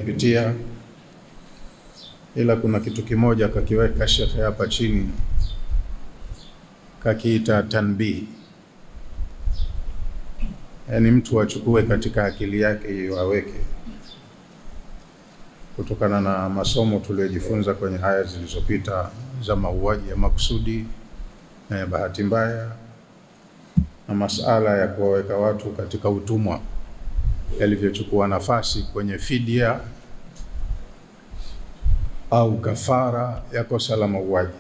pitia, ila kuna kitu kimoja kakiweka shekhe hapa chini, kakiita tanbih. Yani mtu achukue katika akili yake hiyo aweke, kutokana na masomo tuliyojifunza kwenye haya zilizopita za mauaji ya makusudi na ya bahati mbaya, na masala ya kuwaweka watu katika utumwa yalivyochukua nafasi kwenye fidia au kafara ya kosa la mauaji.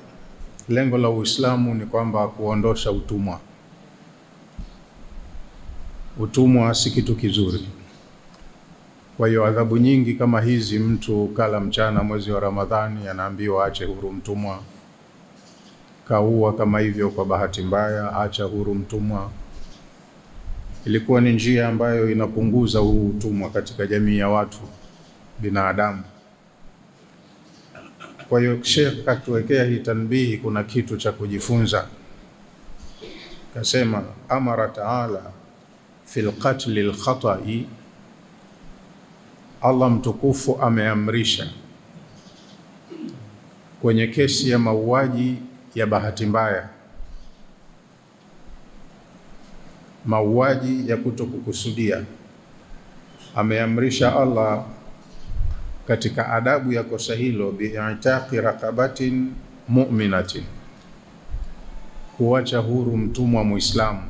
Lengo la Uislamu ni kwamba kuondosha utumwa. Utumwa si kitu kizuri. Kwa hiyo adhabu nyingi kama hizi, mtu kala mchana mwezi wa Ramadhani anaambiwa ache huru mtumwa, kaua kama hivyo kwa bahati mbaya, acha huru mtumwa. Ilikuwa ni njia ambayo inapunguza huu utumwa katika jamii ya watu binadamu. Kwa hiyo Sheikh katuwekea hii tanbihi, kuna kitu cha kujifunza. Kasema amara taala fil qatl al khata'i, Allah mtukufu ameamrisha kwenye kesi ya mauaji ya bahati mbaya, mauaji ya kutokukusudia, ameamrisha Allah katika adabu ya kosa hilo bi'itaqi raqabatin mu'minatin, kuacha huru mtumwa Muislamu.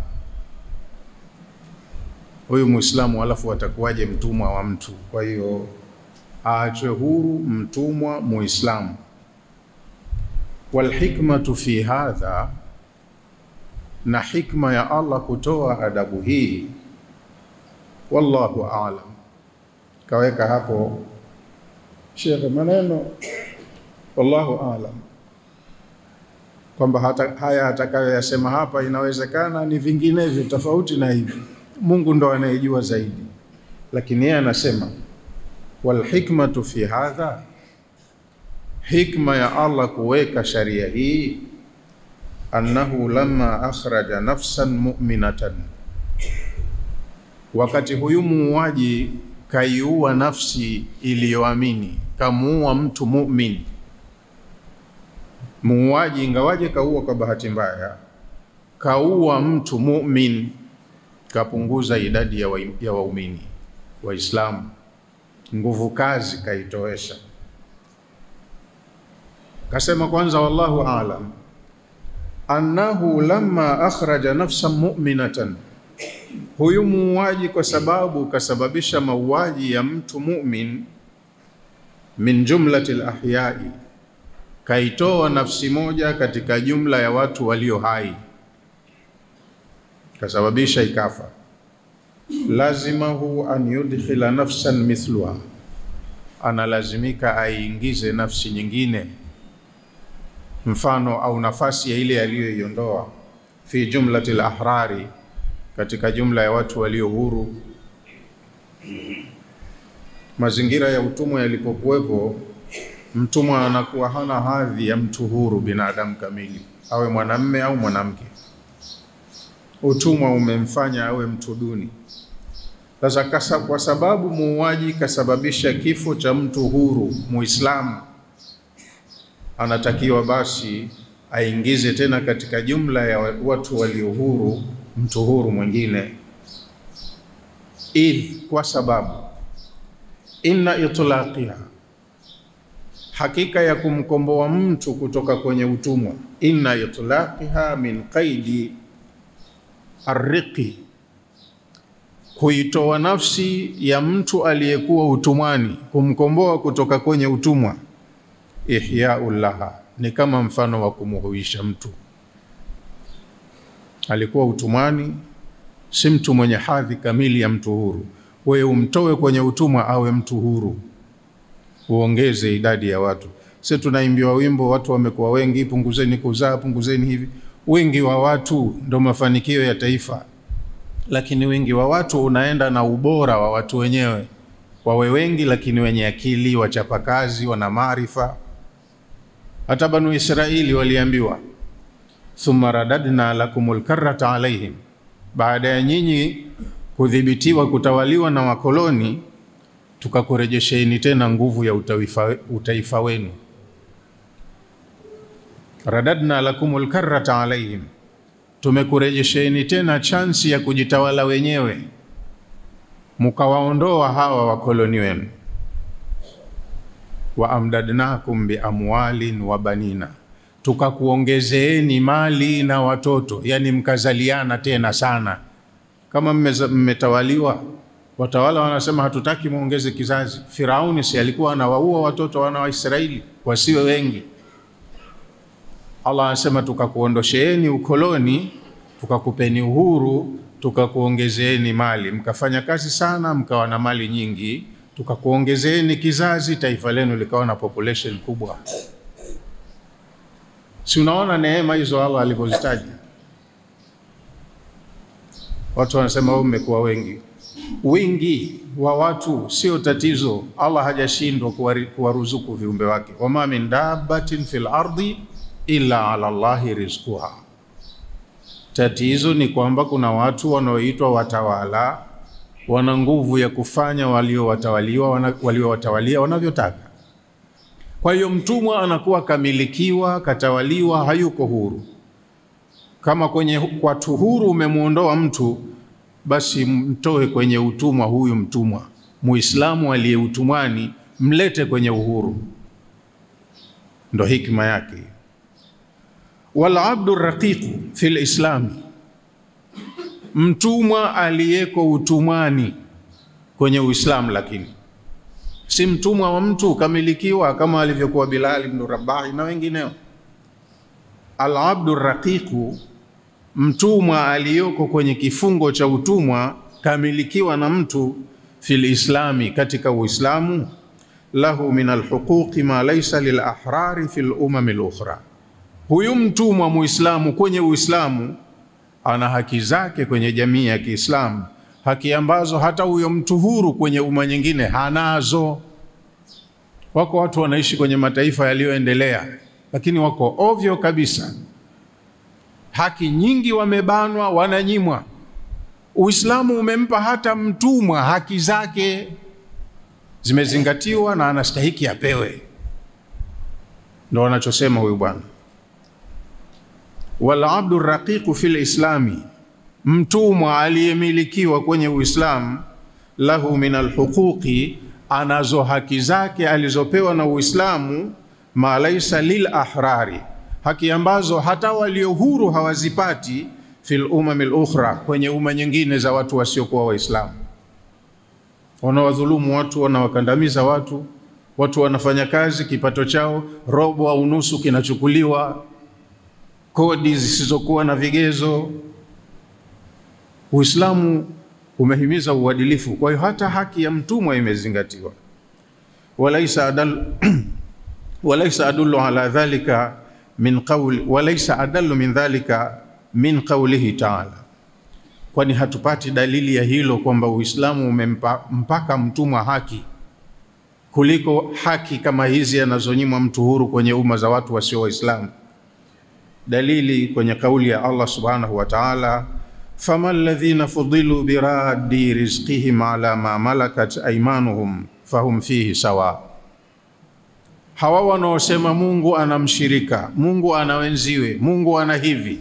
Huyu Muislamu alafu atakuwaje mtumwa wa mtu? Kwa hiyo aachwe huru mtumwa Muislamu. Wal hikmatu fi hadha, na hikma ya Allah kutoa adabu hii, wallahu a'lam. Kaweka hapo Sheikh maneno wallahu a'lam, kwamba haya atakayoyasema hapa inawezekana ni vinginevyo tofauti na hivi. Mungu ndo anayejua zaidi, lakini yeye anasema wal hikmatu fi hadha, hikma ya Allah kuweka sharia hii, annahu lamma akhraja nafsan mu'minatan, wakati huyu muuaji kaiua nafsi iliyoamini, kamuua mtu mu'min. Muuaji ingawaje kaua kwa bahati mbaya, kaua mtu mu'min, kapunguza idadi ya waumini Waislamu, nguvu kazi kaitoesha. Kasema kwanza wallahu a'lam annahu lamma akhraja nafsan mu'minatan, huyu muuaji kwa sababu kasababisha mauaji ya mtu mu'min, min jumlati al-ahyai, kaitoa nafsi moja katika jumla ya watu walio hai, kasababisha ikafa. Lazimahu an yudkhila nafsan mithluha, analazimika aingize nafsi nyingine mfano au nafasi ya ile aliyoiondoa, fi jumlati al-ahrari, katika jumla ya watu walio huru. Mazingira ya utumwa yalipokuwepo, mtumwa anakuwa hana hadhi ya mtu huru binadamu kamili, awe mwanamume au mwanamke. Utumwa umemfanya awe mtu duni. Sasa kwa sababu muuaji kasababisha kifo cha mtu huru Muislamu, anatakiwa basi aingize tena katika jumla ya watu walio huru mtu huru mwingine. Kwa sababu inna itlaqiha, hakika ya kumkomboa mtu kutoka kwenye utumwa, inna itlaqiha min qaidi arriqi, kuitoa nafsi ya mtu aliyekuwa utumwani, kumkomboa kutoka kwenye utumwa, ihya'ul laha, ni kama mfano wa kumuhuisha mtu. Alikuwa utumwani, si mtu mwenye hadhi kamili ya mtu huru, wewe umtoe kwenye utumwa awe mtu huru, uongeze idadi ya watu. Sisi tunaimbiwa wimbo, watu wamekuwa wengi, punguzeni kuzaa, punguzeni hivi. Wingi wa watu ndo mafanikio ya taifa, lakini wingi wa watu unaenda na ubora wa watu wenyewe. Wawe wengi lakini wenye akili, wachapakazi, wana maarifa. Hata Banu Israili waliambiwa thumma radadna lakumul karrata alaihim, baada ya nyinyi kudhibitiwa kutawaliwa na wakoloni, tukakurejesheni tena nguvu ya utaifa wenu. Radadna lakumul karrata alayhim, tumekurejesheni tena chansi ya kujitawala wenyewe, mukawaondoa hawa wakoloni wenu. Wa amdadnakum bi amwalin wa banina, tukakuongezeeni mali na watoto, yani mkazaliana tena sana. Kama mmetawaliwa, watawala wanasema hatutaki muongeze kizazi. Firauni si alikuwa anawaua watoto wana wa Israeli wasiwe wengi? Allah anasema tukakuondosheeni ukoloni, tukakupeni uhuru, tukakuongezeeni mali, mkafanya kazi sana, mkawa na mali nyingi, tukakuongezeeni kizazi, taifa lenu likawa na population kubwa. Si unaona neema hizo Allah alipozitaja? Watu wanasema wao mmekuwa wengi. Wingi wa watu sio tatizo. Allah hajashindwa kuwaruzuku viumbe wake. Wama min dabbatin fil ardi illa ala Allahi rizquha. Tatizo ni kwamba kuna watu wanaoitwa watawala, wana nguvu ya kufanya waliowatawalia wanavyotaka. Kwa hiyo mtumwa anakuwa kamilikiwa, katawaliwa, hayuko huru. Kama kwenye watu huru umemuondoa mtu, basi mtoe kwenye utumwa huyu mtumwa. Muislamu aliye utumwani mlete kwenye uhuru. Ndo hikma yake. Wal abdu raqiqu fil islami, mtumwa aliyeko utumwani kwenye Uislamu, lakini si mtumwa wa mtu kamilikiwa kama alivyokuwa Bilal ibn Rabah na wengineo. Al abdu raqiqu, mtumwa aliyoko kwenye kifungo cha utumwa kamilikiwa na mtu, fil islami, katika Uislamu, lahu min alhuquqi ma laysa lil ahrari fil umam al-ukhra. Huyu mtumwa Muislamu kwenye Uislamu ana haki zake kwenye jamii ya Kiislamu, haki ambazo hata huyo mtu huru kwenye umma nyingine hanazo. Wako watu wanaishi kwenye mataifa yaliyoendelea, lakini wako ovyo kabisa. Haki nyingi wamebanwa, wananyimwa. Uislamu umempa hata mtumwa haki zake zimezingatiwa na anastahiki apewe. Ndio wanachosema huyu bwana. Wal abdu raqiqu fil islami, mtumwa aliyemilikiwa kwenye Uislamu, lahu min alhuquqi, anazo haki zake alizopewa na Uislamu, ma laysa lil ahrari, haki ambazo hata walio huru hawazipati, fil umam al-ukhra, kwenye umma nyingine za watu wasiokuwa Waislamu. Wanawadhulumu watu, wanawakandamiza watu, watu wanafanya kazi, kipato chao robo au nusu kinachukuliwa, kodi zisizokuwa na vigezo. Uislamu umehimiza uadilifu, kwa hiyo hata haki ya mtumwa imezingatiwa. Walaysa adullu ala dhalika min qawli, walaysa adallu min dhalika min qawlihi ta'ala, kwani hatupati dalili ya hilo kwamba Uislamu umempaka mtumwa haki kuliko haki kama hizi anazonyimwa mtu huru kwenye umma za watu wasio Waislamu. Dalili kwenye kauli ya Allah subhanahu wa ta'ala, famal ladhina fudilu biraddi rizqihim ala ma malakat aymanuhum fahum fihi sawa. Hawa wanaosema Mungu anamshirika, Mungu anawenziwe, Mungu ana hivi,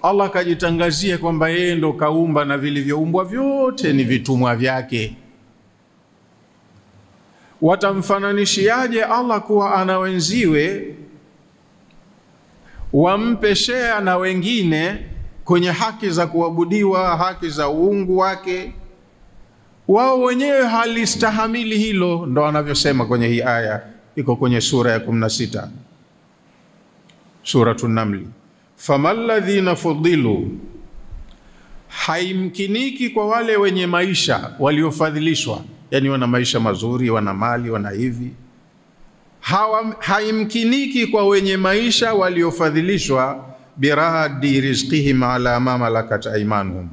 Allah kajitangazia kwamba yeye ndo kaumba na vilivyoumbwa vyote ni vitumwa vyake. Watamfananishiaje Allah kuwa anawenziwe, wampe share na wengine kwenye haki za kuabudiwa, haki za uungu wake? Wao wenyewe halistahamili hilo. Ndo anavyosema kwenye hii aya, iko kwenye sura ya 16, Suratun Namli. Famal ladhina fudilu, haimkiniki kwa wale wenye maisha waliofadhilishwa, yani wana maisha mazuri, wana mali, wana hivi. Haimkiniki kwa wenye maisha waliofadhilishwa, biradi rizqihim ala ma malakat aymanuhum,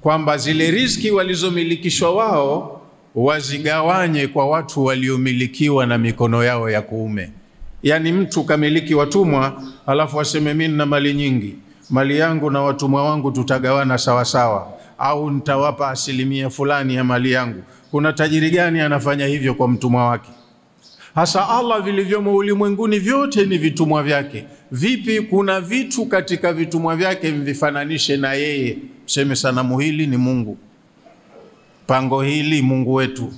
kwamba zile riziki walizomilikishwa wao wazigawanye kwa watu waliomilikiwa na mikono yao ya kuume. Yani mtu kamiliki watumwa, alafu aseme mimi na mali nyingi, mali yangu na watumwa wangu tutagawana sawa sawa, au nitawapa asilimia fulani ya mali yangu. Kuna tajiri gani anafanya hivyo kwa mtumwa wake? Hasa Allah vilivyomo ulimwenguni vyote ni vitumwa vyake. Vipi kuna vitu katika vitumwa vyake mvifananishe na yeye? Mseme sanamu hili ni Mungu, pango hili Mungu wetu,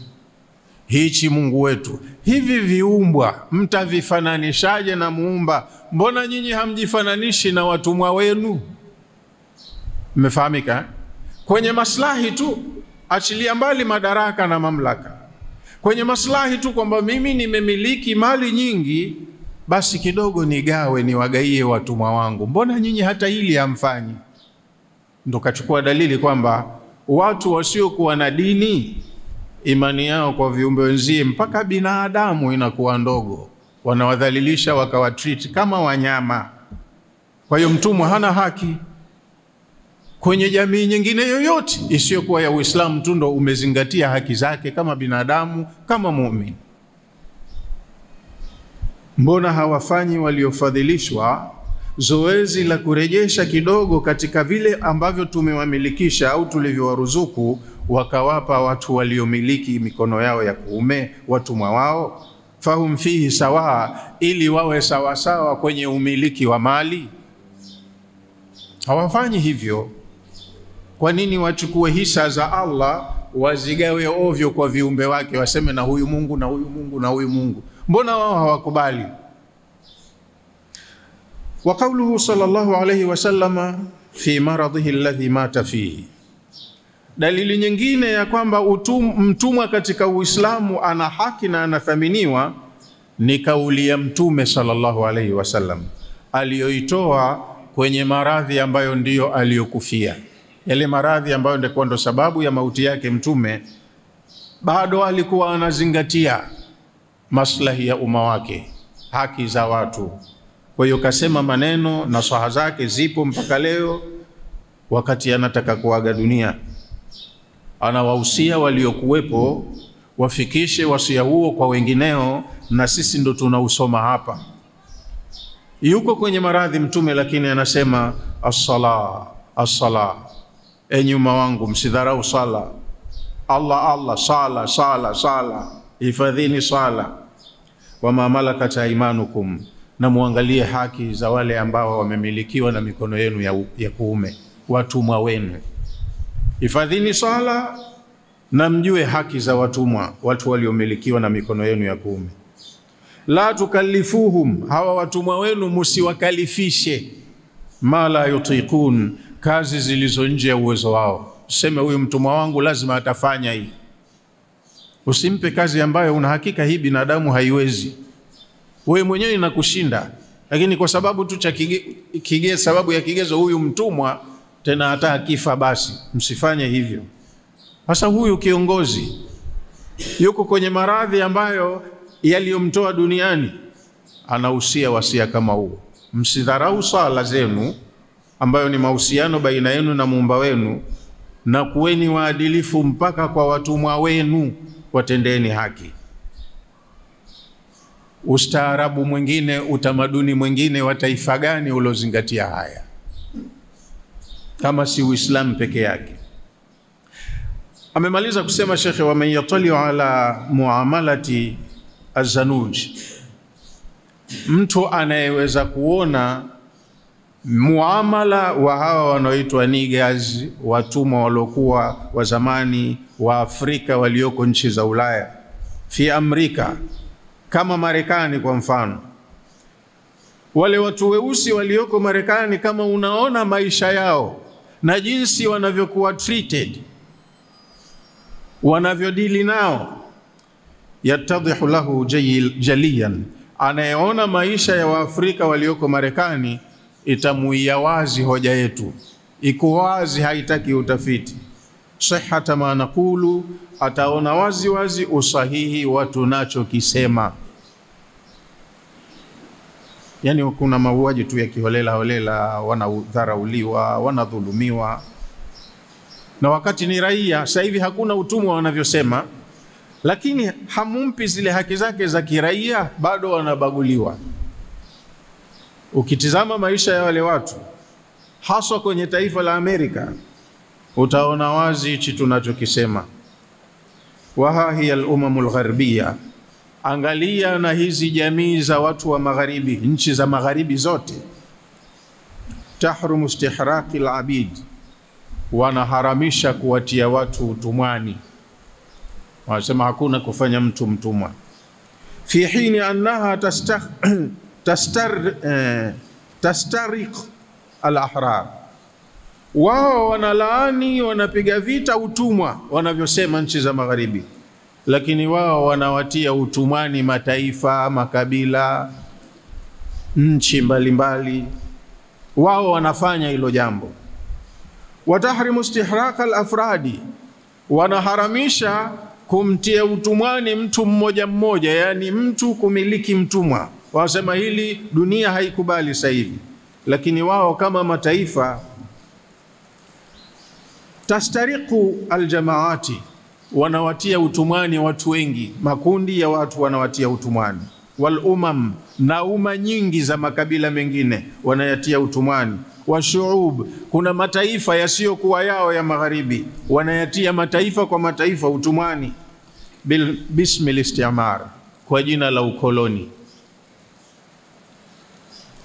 hichi Mungu wetu. Hivi viumbwa mtavifananishaje na muumba? Mbona nyinyi hamjifananishi na watumwa wenu? Mmefahamika? Kwenye maslahi tu, achilia mbali madaraka na mamlaka. Kwenye maslahi tu kwamba mimi nimemiliki mali nyingi, basi kidogo nigawe niwagaie watumwa wangu. Mbona nyinyi hata hili hamfanyi? Ndo kachukua dalili kwamba watu wasiokuwa na dini, imani yao kwa viumbe wenzie mpaka binadamu inakuwa ndogo, wanawadhalilisha wakawatreat kama wanyama. Kwa hiyo mtumwa hana haki. Kwenye jamii nyingine yoyote isiyokuwa ya Uislamu tu ndo umezingatia haki zake kama binadamu, kama muumini. Mbona hawafanyi waliofadhilishwa zoezi la kurejesha kidogo katika vile ambavyo tumewamilikisha au tulivyowaruzuku, wakawapa watu waliomiliki mikono yao ya kuume, watumwa wao, fahum fihi sawa, ili wawe sawasawa kwenye umiliki wa mali? Hawafanyi hivyo. Kwa nini wachukue hisa za Allah wazigawe ovyo kwa viumbe wake, waseme na huyu Mungu na huyu Mungu na huyu Mungu? Mbona wao hawakubali? Wa qawluhu sallallahu alayhi wasallama fi maradhihi alladhi mata fihi. Dalili nyingine ya kwamba mtumwa katika Uislamu ana haki na anathaminiwa ni kauli ya Mtume sallallahu alayhi wasallam aliyoitoa kwenye maradhi ambayo ndiyo aliyokufia. Yale maradhi ambayo ndo sababu ya mauti yake, Mtume bado alikuwa anazingatia maslahi ya umma wake, haki za watu. Kwa hiyo kasema maneno na saha zake zipo mpaka leo. Wakati anataka kuaga dunia, anawahusia waliokuwepo wafikishe wasia huo kwa wengineo, na sisi ndo tunausoma hapa. Yuko kwenye maradhi Mtume, lakini anasema as-sala, as-sala, enyi umma wangu msidharau sala. Allah Allah, sala sala sala, hifadhini sala. Wama malakat aymanukum, na muangalie haki za wale ambao wamemilikiwa na mikono yenu ya kuume, watumwa wenu. Hifadhini sala na mjue haki za watumwa, watu waliomilikiwa na mikono yenu ya kuume. La tukallifuhum, hawa watumwa wenu musiwakalifishe, ma la yutiqun, kazi zilizo nje ya uwezo wao. Useme huyu mtumwa wangu lazima atafanya hii. Usimpe kazi ambayo una hakika hii binadamu haiwezi. Wewe mwenyewe inakushinda, lakini kwa sababu tu cha sababu ya kigezo huyu mtumwa, tena hata akifa basi. Msifanye hivyo. Sasa huyu kiongozi yuko kwenye maradhi ambayo yaliyomtoa duniani, anahusia wasia kama huo. Msidharau sala zenu ambayo ni mahusiano baina yenu na muumba wenu, na kuweni waadilifu mpaka kwa watumwa wenu, watendeni haki. Ustaarabu mwingine, utamaduni mwingine wa taifa gani ulozingatia haya kama si Uislamu peke yake? Amemaliza kusema Sheikh, wa man yatali ala muamalati az-zanuj, mtu anayeweza kuona muamala wa hawa wanaoitwa niggers, watumwa waliokuwa wa zamani wa Afrika walioko nchi za Ulaya, fi Amerika, kama Marekani kwa mfano. Wale watu weusi walioko Marekani, kama unaona maisha yao na jinsi wanavyokuwa treated, wanavyodili nao, yatadhihu lahu jaliyan, anayeona maisha ya Waafrika walioko Marekani itamuia wazi hoja yetu. Iko wazi, haitaki utafiti. Sihhata ma naqulu, ataona wazi wazi usahihi wa tunachokisema. Yani kuna mauaji tu ya kiholela holela, wanadharauliwa, wanadhulumiwa, na wakati ni raia. Sasa hivi hakuna utumwa wanavyosema, lakini hamumpi zile haki zake za kiraia, bado wanabaguliwa. Ukitizama maisha ya wale watu, haswa kwenye taifa la Amerika, utaona wazi hichi tunachokisema. Wa hiya al-umamul gharbiyya, angalia na hizi jamii za watu wa magharibi, nchi za magharibi zote, tahrumu istihraqi al-abid, wanaharamisha kuwatia watu utumwani. Wanasema hakuna kufanya mtu mtumwa. Fi hini annaha tastariq al-ahrar, wao wanalaani, wanapiga vita utumwa wanavyosema nchi za magharibi, lakini wao wanawatia utumwani mataifa, makabila, nchi mbalimbali. Wao wanafanya hilo jambo. Watahrimu istihraq al-afradi, wanaharamisha kumtia utumwani mtu mmoja mmoja, yani mtu kumiliki mtumwa. Wanasema hili dunia haikubali sasa hivi, lakini wao kama mataifa. Tastariqu aljamaati, wanawatia utumwani watu wengi, makundi ya watu wanawatia utumwani. Wal umam, na umma nyingi za makabila mengine wanayatia utumwani. Wa shuub, kuna mataifa yasiyokuwa yao ya magharibi wanayatia mataifa kwa mataifa utumwani. Bismil istimar, kwa jina la ukoloni.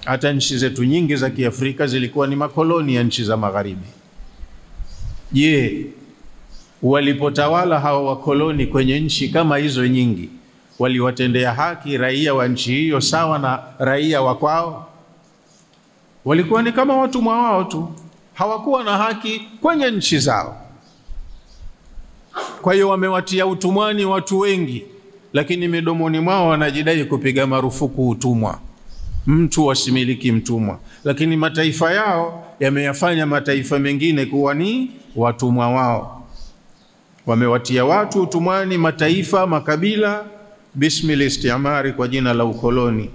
Hata nchi zetu nyingi za Kiafrika zilikuwa ni makoloni ya nchi za magharibi. Je, walipotawala hawa wakoloni kwenye nchi kama hizo nyingi, waliwatendea haki raia wa nchi hiyo sawa na raia wa kwao? Walikuwa ni kama watumwa wao tu, hawakuwa na haki kwenye nchi zao. Kwa hiyo wamewatia utumwani watu wengi, lakini midomoni mwao wanajidai kupiga marufuku utumwa, mtu wasimiliki mtumwa. Lakini mataifa yao yameyafanya mataifa mengine kuwa ni watumwa wao. Wamewatia watu utumwani, mataifa, makabila, bismil istimari, kwa jina la ukoloni.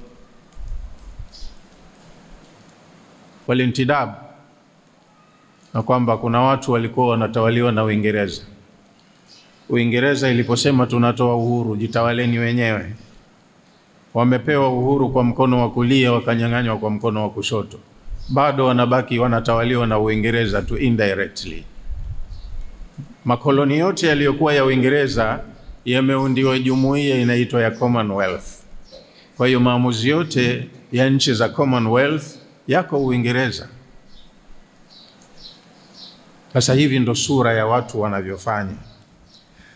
Walintidab, na kwamba kuna watu walikuwa wanatawaliwa na Uingereza. Uingereza iliposema tunatoa uhuru, jitawaleni wenyewe, wamepewa uhuru kwa mkono wa kulia, wakanyang'anywa kwa mkono wa kushoto. Bado wanabaki wanatawaliwa na Uingereza tu indirectly. Makoloni yote yaliyokuwa ya Uingereza yameundiwa jumuiya inaitwa ya Commonwealth. Kwa hiyo maamuzi yote ya nchi za Commonwealth yako Uingereza. Sasa hivi ndo sura ya watu wanavyofanya.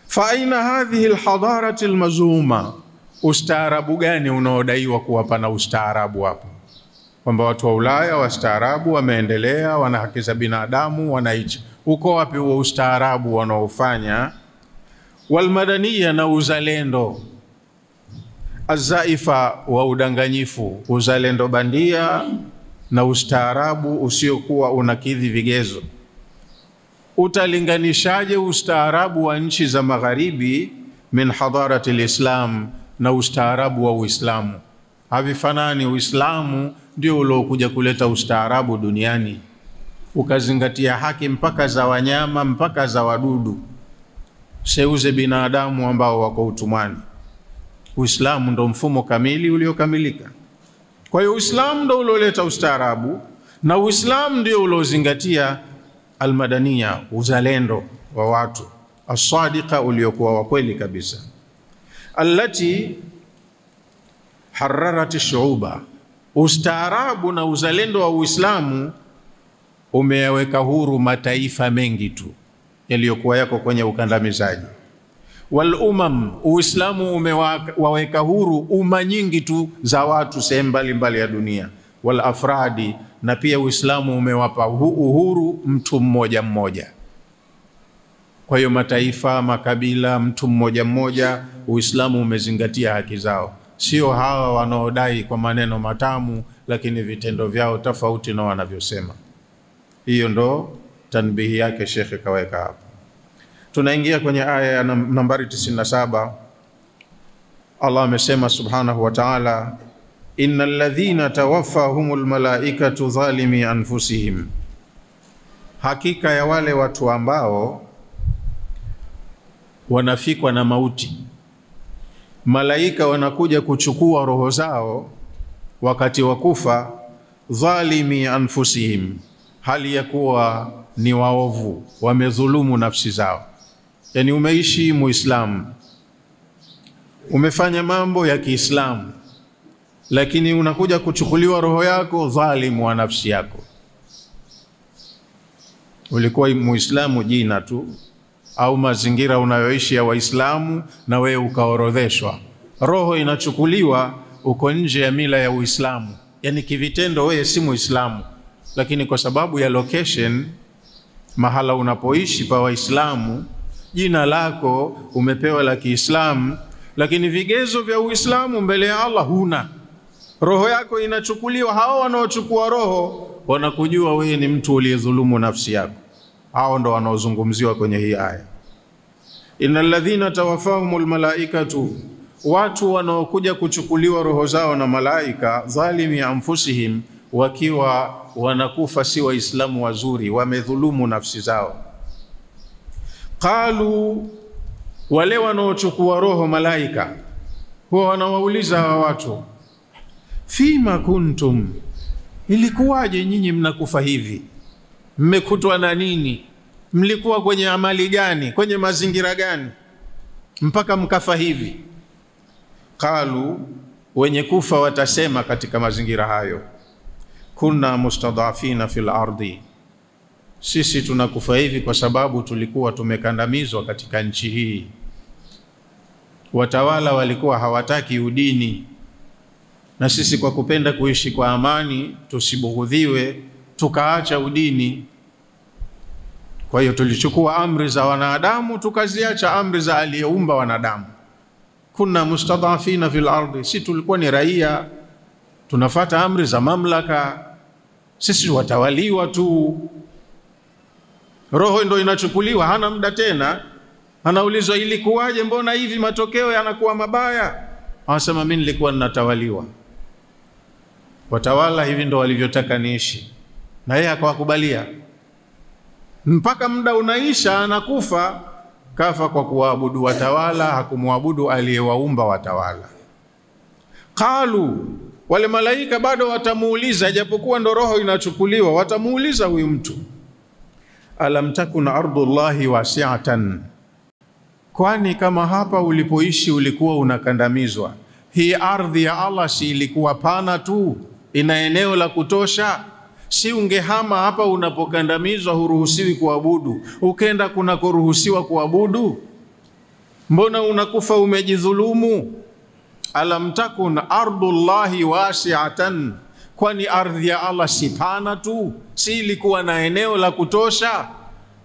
Fa aina hadhihi alhadarati almazuma, ustaarabu gani unaodaiwa kuwa pana ustaarabu hapo? Kwamba watu wa Ulaya wastaarabu, wameendelea, wana haki za binadamu, wanaishi. Uko wapi huo ustaarabu wanaofanya? Walmadaniya, na uzalendo. Azaifa, wa udanganyifu, uzalendo bandia na ustaarabu usiokuwa unakidhi vigezo. Utalinganishaje ustaarabu wa nchi za magharibi min hadarati alislam na ustaarabu wa Uislamu? Havifanani. Uislamu ndio uliokuja kuleta ustaarabu duniani, ukazingatia haki mpaka za wanyama mpaka za wadudu, seuze binadamu ambao wako utumwani. Uislamu ndo mfumo kamili uliokamilika. Kwa hiyo Uislamu ndo ulioleta ustaarabu, na Uislamu ndio uliozingatia almadaniya, uzalendo wa watu, as-sadiqa, uliokuwa wa kweli kabisa. Allati hararat ash-shu'uba, ustaarabu na uzalendo wa Uislamu umeyaweka huru mataifa mengi tu yaliyokuwa yako kwenye ukandamizaji. Wal umam, Uislamu umewaweka huru umma nyingi tu za watu sehemu mbalimbali ya dunia. Wal afradi, na pia Uislamu umewapa uhuru mtu mmoja mmoja. Kwa hiyo mataifa, makabila, mtu mmoja mmoja, Uislamu umezingatia haki zao. Sio hawa wanaodai kwa maneno matamu lakini vitendo vyao tofauti na wanavyosema. Hiyo ndo tanbihi yake Sheikh kaweka hapo. Tunaingia kwenye aya ya nambari 97. Allah amesema subhanahu wa ta'ala, innal ladhina tawaffahumul malaikatu zalimi anfusihim, hakika ya wale watu ambao wanafikwa na mauti, malaika wanakuja kuchukua roho zao wakati wa kufa, zalimi anfusihim, hali ya kuwa ni waovu, wamedhulumu nafsi zao. Yani umeishi Muislamu, umefanya mambo ya Kiislamu, lakini unakuja kuchukuliwa roho yako, dhalimu wa nafsi yako. Ulikuwa Muislamu jina tu, au mazingira unayoishi ya Waislamu na wewe ukaorodheshwa, roho inachukuliwa, uko nje ya mila ya Uislamu. Yani kivitendo wewe si Muislamu, lakini kwa sababu ya location, mahala unapoishi pa Waislamu, jina lako umepewa la Kiislamu, lakini vigezo vya Uislamu mbele ya Allah huna. Roho yako inachukuliwa. Hao wanaochukua roho wanakujua wewe ni mtu uliyedhulumu nafsi yako. Hao ndo wanaozungumziwa kwenye hii aya. Innal ladhina tawaffahumul malaikatu, watu wanaokuja kuchukuliwa roho zao na malaika, zalimi anfusihim, wakiwa wanakufa si Waislamu wazuri, wamedhulumu nafsi zao. Qalu, wale wanaochukua roho malaika huwa wanawauliza hawa watu, fima kuntum, ilikuwaje nyinyi mnakufa hivi? Mmekutwa na nini? Mlikuwa kwenye amali gani? Kwenye mazingira gani mpaka mkafa hivi? Qalu, wenye kufa watasema katika mazingira hayo, kunna mustadhafina fil ardi, sisi tunakufa hivi kwa sababu tulikuwa tumekandamizwa katika nchi hii. Watawala walikuwa hawataki udini, na sisi kwa kupenda kuishi kwa amani tusibughudhiwe, tukaacha udini. Kwa hiyo tulichukua amri za wanadamu tukaziacha amri za aliyeumba wanadamu. Kunna mustadhafina fil ardi, sisi tulikuwa ni raia, tunafata amri za mamlaka, sisi watawaliwa tu. Roho ndo inachukuliwa, hana muda tena, anaulizwa ilikuwaje, mbona hivi matokeo yanakuwa mabaya? Anasema mimi nilikuwa ninatawaliwa. Watawala hivi ndo walivyotaka niishi, na yeye akawakubalia. Mpaka muda unaisha, anakufa, kafa kwa kuabudu watawala, hakumwabudu aliyewaumba watawala. Qalu, wale malaika bado watamuuliza, japokuwa ndo roho inachukuliwa, watamuuliza huyu mtu, alam takun ardullahi wasi'atan, kwani kama hapa ulipoishi ulikuwa unakandamizwa, hii ardhi ya Allah si ilikuwa pana tu, ina eneo la kutosha? Si ungehama hapa unapokandamizwa, huruhusiwi kuabudu, ukenda kuna kuruhusiwa kuabudu? Mbona unakufa umejidhulumu? Alam takun ardullahi wasi'atan, kwani ardhi ya Allah si pana tu, si ilikuwa na eneo la kutosha?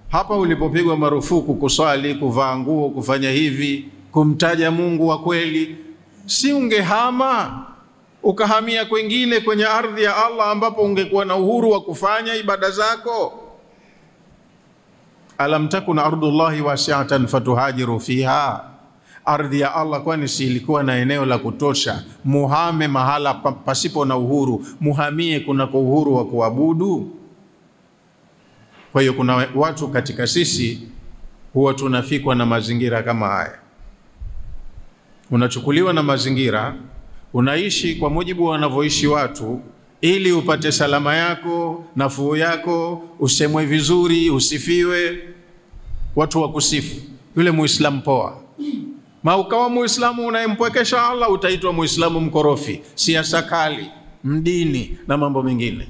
Hapa ulipopigwa marufuku kuswali, kuvaa nguo, kufanya hivi, kumtaja Mungu wa kweli, si ungehama ukahamia kwingine kwenye ardhi ya Allah ambapo ungekuwa na uhuru wa kufanya ibada zako? Alam takun ardullahi wasi'atan fatuhajiru fiha, ardhi ya Allah kwani si ilikuwa na eneo la kutosha? Muhame mahala pasipo na uhuru, muhamie kunako uhuru wa kuabudu. Kwa hiyo kuna watu katika sisi huwa tunafikwa na mazingira kama haya. Unachukuliwa na mazingira, unaishi kwa mujibu wanavyoishi watu, ili upate salama yako, nafuu yako, usemwe vizuri, usifiwe, watu wakusifu. Yule Muislamu poa. Ukawa Muislamu unayempwekesha Allah, utaitwa Muislamu mkorofi, siasa kali, mdini na mambo mengine.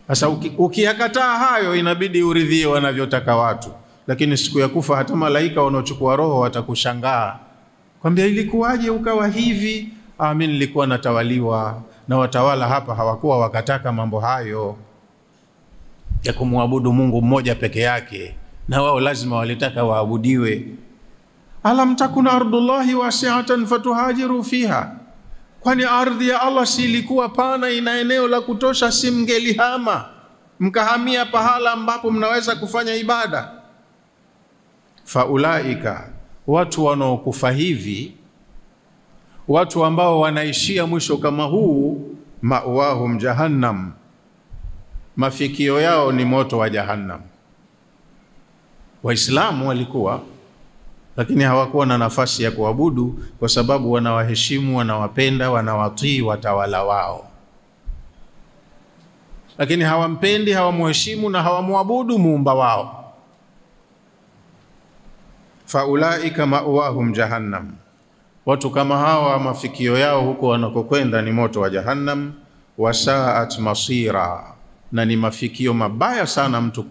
Sasa ukiyakataa hayo, inabidi uridhie wanavyotaka watu. Lakini siku ya kufa, hata malaika wanaochukua roho watakushangaa, kwambia ilikuwaje ukawa hivi? Mimi nilikuwa natawaliwa, na watawala hapa hawakuwa wakataka mambo hayo ya kumwabudu Mungu mmoja peke yake, na wao lazima walitaka waabudiwe. Alam takun ardullahi wasi'atan fatuhajiru fiha, kwani ardhi ya Allah si ilikuwa pana, ina eneo la kutosha? Si mngelihama mkahamia pahala ambapo mnaweza kufanya ibada? Faulaika, watu wanaokufa hivi, watu ambao wanaishia mwisho kama huu, ma'wahum jahannam, mafikio yao ni moto wa jahannam. Waislamu walikuwa, lakini hawakuwa na nafasi ya kuabudu kwa sababu wanawaheshimu, wanawapenda, wanawatii watawala wao. Lakini hawampendi, hawamuheshimu na hawamuabudu muumba wao. Faulaika ma'wahum jahannam, Watu kama hawa mafikio yao huko wanakokwenda ni moto wa Jahannam. Wasaat masira, na ni mafikio mabaya sana mtu